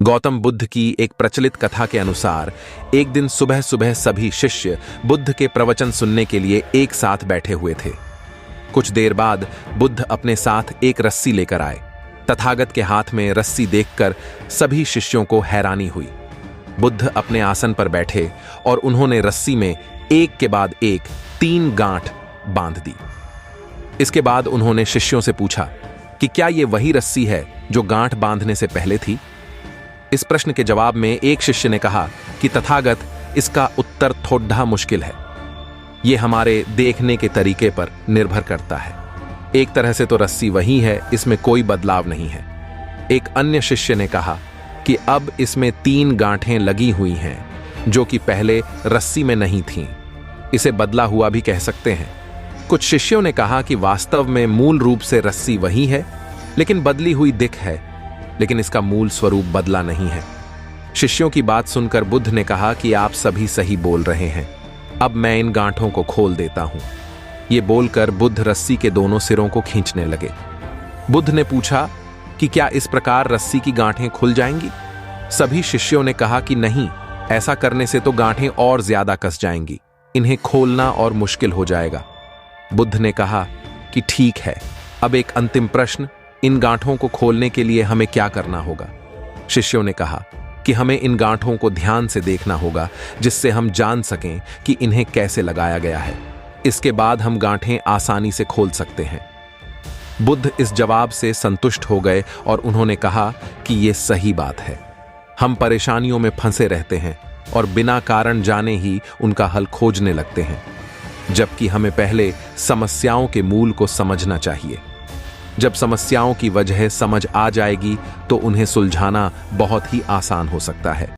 गौतम बुद्ध की एक प्रचलित कथा के अनुसार एक दिन सुबह सुबह सभी शिष्य बुद्ध के प्रवचन सुनने के लिए एक साथ बैठे हुए थे। कुछ देर बाद बुद्ध अपने साथ एक रस्सी लेकर आए। तथागत के हाथ में रस्सी देखकर सभी शिष्यों को हैरानी हुई। बुद्ध अपने आसन पर बैठे और उन्होंने रस्सी में एक के बाद एक 3 गांठ बांध दी। इसके बाद उन्होंने शिष्यों से पूछा कि क्या यह वही रस्सी है जो गांठ बांधने से पहले थी। इस प्रश्न के जवाब में एक शिष्य ने कहा कि तथागत, इसका उत्तर थोड़ा मुश्किल है। यह हमारे देखने के तरीके पर निर्भर करता है। एक तरह से तो रस्सी वही है, इसमें कोई बदलाव नहीं है। एक अन्य शिष्य ने कहा कि अब इसमें 3 गांठें लगी हुई हैं जो कि पहले रस्सी में नहीं थीं। इसे बदला हुआ भी कह सकते हैं। कुछ शिष्यों ने कहा कि वास्तव में मूल रूप से रस्सी वही है, लेकिन बदली हुई दिख है, लेकिन इसका मूल स्वरूप बदला नहीं है। शिष्यों की बात सुनकर बुद्ध ने कहा कि आप सभी सही बोल रहे हैं, अब मैं इन गांठों को खोल देता हूं। ये बोलकर बुद्ध रस्सी के दोनों सिरों को खींचने लगे। बुद्ध ने पूछा कि क्या इस प्रकार रस्सी की गांठें खुल जाएंगी। सभी शिष्यों ने कहा कि नहीं, ऐसा करने से तो गांठें और ज्यादा कस जाएंगी, इन्हें खोलना और मुश्किल हो जाएगा। बुद्ध ने कहा कि ठीक है, अब एक अंतिम प्रश्न, इन गांठों को खोलने के लिए हमें क्या करना होगा। शिष्यों ने कहा कि हमें इन गांठों को ध्यान से देखना होगा, जिससे हम जान सकें कि इन्हें कैसे लगाया गया है। इसके बाद हम गांठें आसानी से खोल सकते हैं। बुद्ध इस जवाब से संतुष्ट हो गए और उन्होंने कहा कि यह सही बात है। हम परेशानियों में फंसे रहते हैं और बिना कारण जाने ही उनका हल खोजने लगते हैं, जबकि हमें पहले समस्याओं के मूल को समझना चाहिए। जब समस्याओं की वजह समझ आ जाएगी तो उन्हें सुलझाना बहुत ही आसान हो सकता है।